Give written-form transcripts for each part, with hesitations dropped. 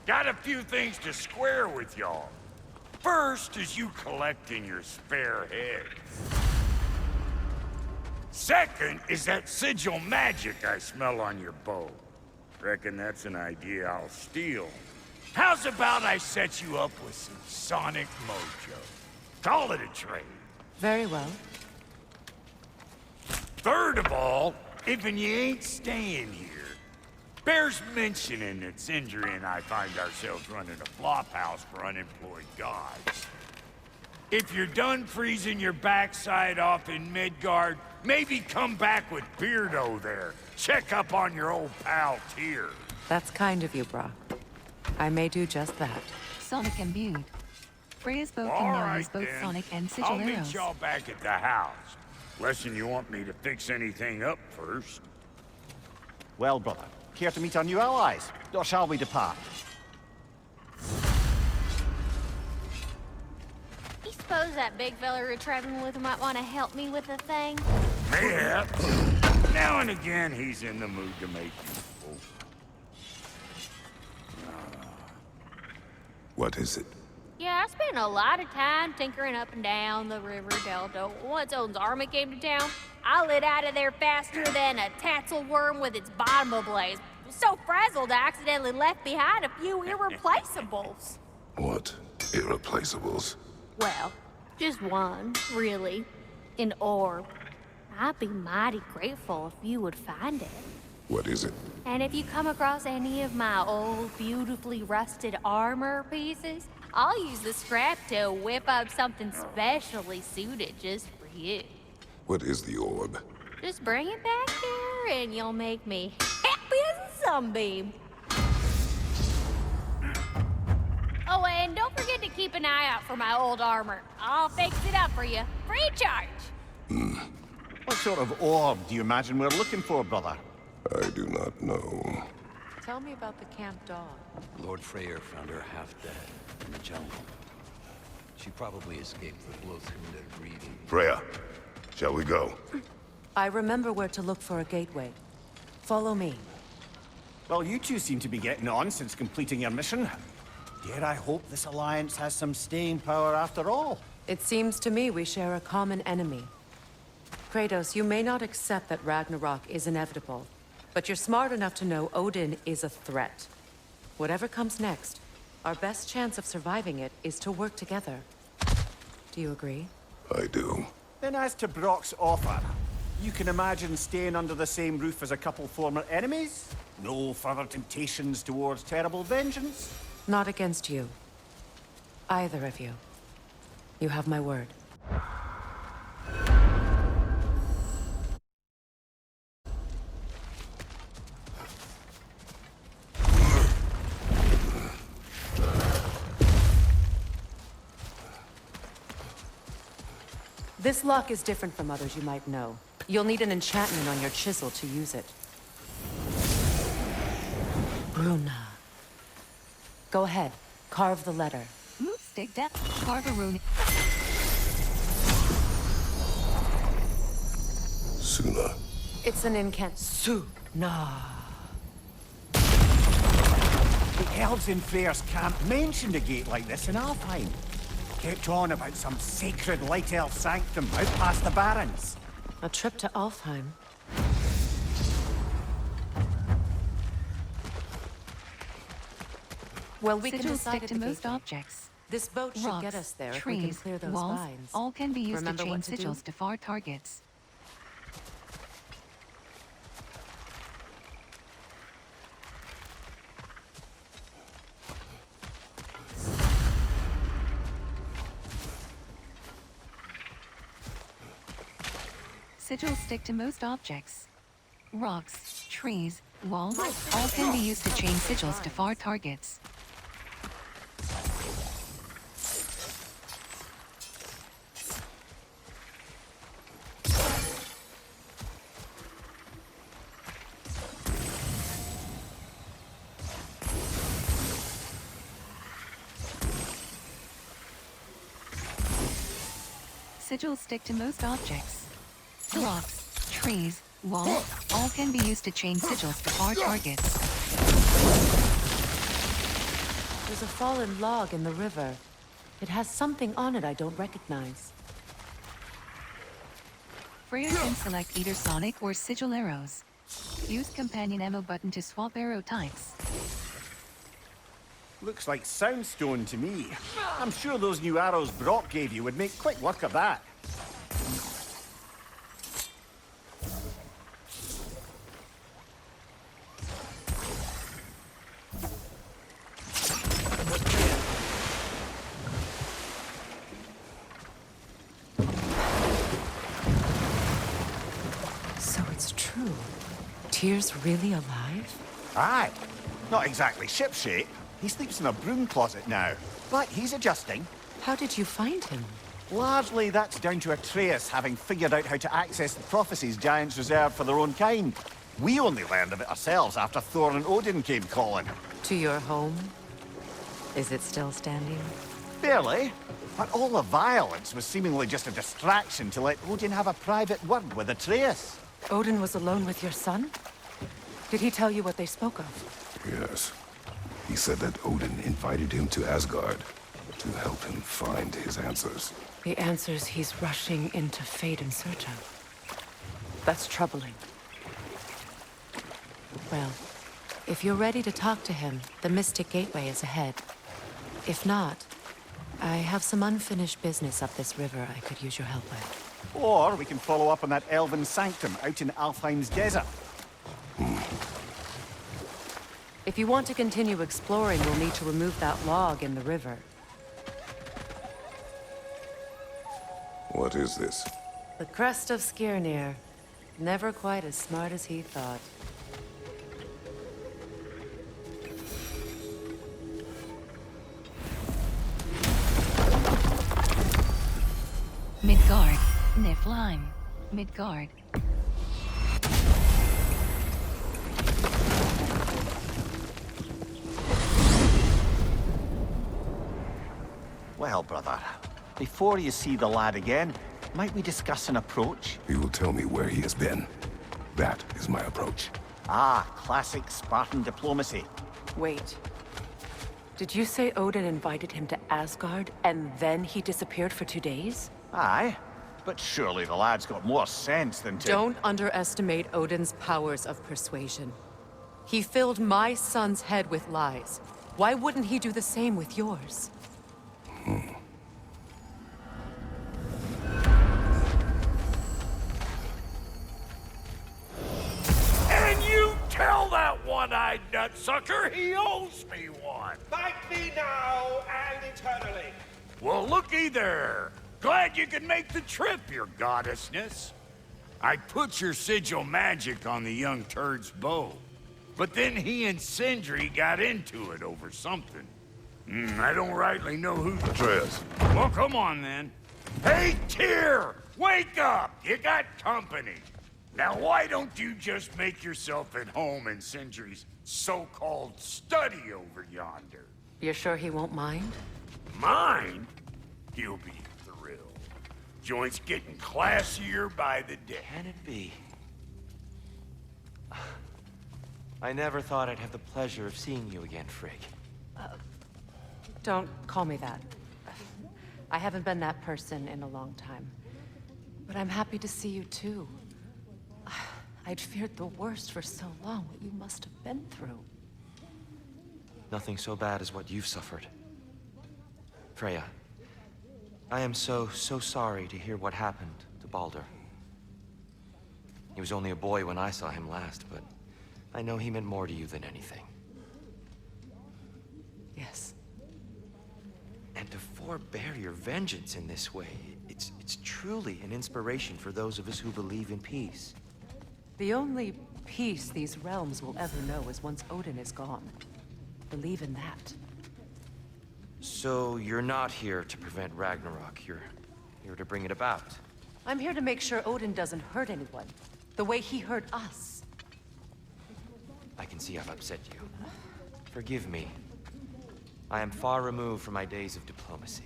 Got a few things to square with y'all. First is you collecting your spare heads. Second is that sigil magic I smell on your bow. Reckon that's an idea I'll steal. How's about I set you up with some sonic mojo? Call it a trade. Very well. Third of all, if you ain't staying here, bears mentioning that Sindri and I find ourselves running a flop house for unemployed gods. If you're done freezing your backside off in Midgard, maybe come back with Beardo there. Check up on your old pal Tyr. That's kind of you, Brock. I may do just that. Sonic imbued. Freya's bow All can now right, use both then. sonic and sigil I'll meet arrows. y'all back at the house. Less'n you want me to fix anything up first. Well, brother, care to meet our new allies? Or shall we depart? You suppose that big fella you're traveling with might want to help me with a thing? Yeah. Now and again, he's in the mood to make you. What is it? Yeah, I spent a lot of time tinkering up and down the river delta. Once Odin's army came to town, I lit out of there faster than a tassel worm with its bottom ablaze. So frazzled, I accidentally left behind a few irreplaceables. What? Irreplaceables? Well, just one, really. An orb. I'd be mighty grateful if you would find it. What is it? And if you come across any of my old, beautifully rusted armor pieces, I'll use the scrap to whip up something specially suited just for you. What is the orb? Just bring it back here and you'll make me happy as a sunbeam. Oh, and don't forget to keep an eye out for my old armor. I'll fix it up for you, free of charge. What sort of orb do you imagine we're looking for, brother? I do not know. Tell me about the camp dog. Lord Freyr found her half dead in the jungle. She probably escaped the blow through their breathing. Freya, shall we go? I remember where to look for a gateway. Follow me. Well, you two seem to be getting on since completing your mission. Dare I hope this alliance has some staying power after all? It seems to me we share a common enemy. Kratos, you may not accept that Ragnarok is inevitable, but you're smart enough to know Odin is a threat. Whatever comes next, our best chance of surviving it is to work together. Do you agree? I do. Then as to Brock's offer, you can imagine staying under the same roof as a couple former enemies? No further temptations towards terrible vengeance? Not against you. Either of you. You have my word. This lock is different from others you might know. You'll need an enchantment on your chisel to use it. Bruna. Go ahead. Carve the letter. Stick down. Carve a rune. Suna. It's an incant. Suna. The elves in Freyr's camp mentioned a gate like this in Alfheim. Kept on about some sacred light elf sanctum out past the Barrens. A trip to Alfheim. Well, we can Sigils decide stick at to the most gateway. objects. This boat should Rocks, get us there if we can trees, clear those walls, vines. all can be used Remember to chain what to do? sigils to far targets. Sigils stick to most objects. Rocks, trees, walls, all can be used to chain sigils to far targets. Sigils stick to most objects. Rocks, trees, walls, all can be used to chain sigils to far targets. There's a fallen log in the river. It has something on it I don't recognize. Freya can select either sonic or sigil arrows. Use companion ammo button to swap arrow types. Looks like soundstone to me. I'm sure those new arrows Brock gave you would make quick work of that. So it's true. Tyr's really alive? Aye. Not exactly shipshape. He sleeps in a broom closet now. But he's adjusting. How did you find him? Largely, that's down to Atreus having figured out how to access the prophecies giants reserve for their own kind. We only learned of it ourselves after Thor and Odin came calling. To your home? Is it still standing? Barely. But all the violence was seemingly just a distraction to let Odin have a private word with Atreus. Odin was alone with your son? Did he tell you what they spoke of? Yes. He said that Odin invited him to Asgard to help him find his answers. The answers he's rushing into fate in search of. That's troubling. Well, if you're ready to talk to him, the Mystic Gateway is ahead. If not, I have some unfinished business up this river I could use your help with. Or we can follow up on that elven sanctum out in Alfheim's desert. If you want to continue exploring, we'll need to remove that log in the river. What is this? The crest of Skirnir. Never quite as smart as he thought. Midgard. Niflheim. Midgard. Well, brother, before you see the lad again, might we discuss an approach? He will tell me where he has been. That is my approach. Ah, classic Spartan diplomacy. Wait. Did you say Odin invited him to Asgard, and then he disappeared for 2 days? Aye, but surely the lad's got more sense than to... Don't underestimate Odin's powers of persuasion. He filled my son's head with lies. Why wouldn't he do the same with yours? And you tell that one-eyed nutsucker he owes me one. Fight me now and eternally. Well, looky there. Glad you could make the trip, your goddessness. I put your sigil magic on the young turd's bow. But then he and Sindri got into it over something. I don't rightly know who... Atreus. Well, come on, then. Hey, Tyr! Wake up! You got company. Now, why don't you just make yourself at home in Sindri's so-called study over yonder? You're sure he won't mind? Mine? He'll be thrilled. Joint's getting classier by the day. Can it be? I never thought I'd have the pleasure of seeing you again, Frigg. Don't call me that. I haven't been that person in a long time. But I'm happy to see you too. I'd feared the worst for so long, what you must have been through. Nothing so bad as what you've suffered. Freya, I am so sorry to hear what happened to Baldur. He was only a boy when I saw him last, but I know he meant more to you than anything. Yes. And to forbear your vengeance in this way, it's truly an inspiration for those of us who believe in peace. The only peace these realms will ever know is once Odin is gone. Believe in that. So you're not here to prevent Ragnarok, you're here to bring it about. I'm here to make sure Odin doesn't hurt anyone, the way he hurt us. I can see I've upset you. Forgive me. I am far removed from my days of diplomacy.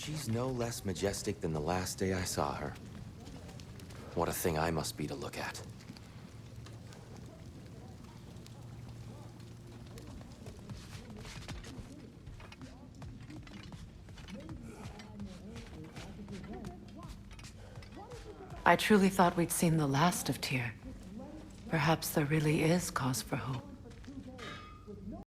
She's no less majestic than the last day I saw her. What a thing I must be to look at. I truly thought we'd seen the last of Tyr. Perhaps there really is cause for hope.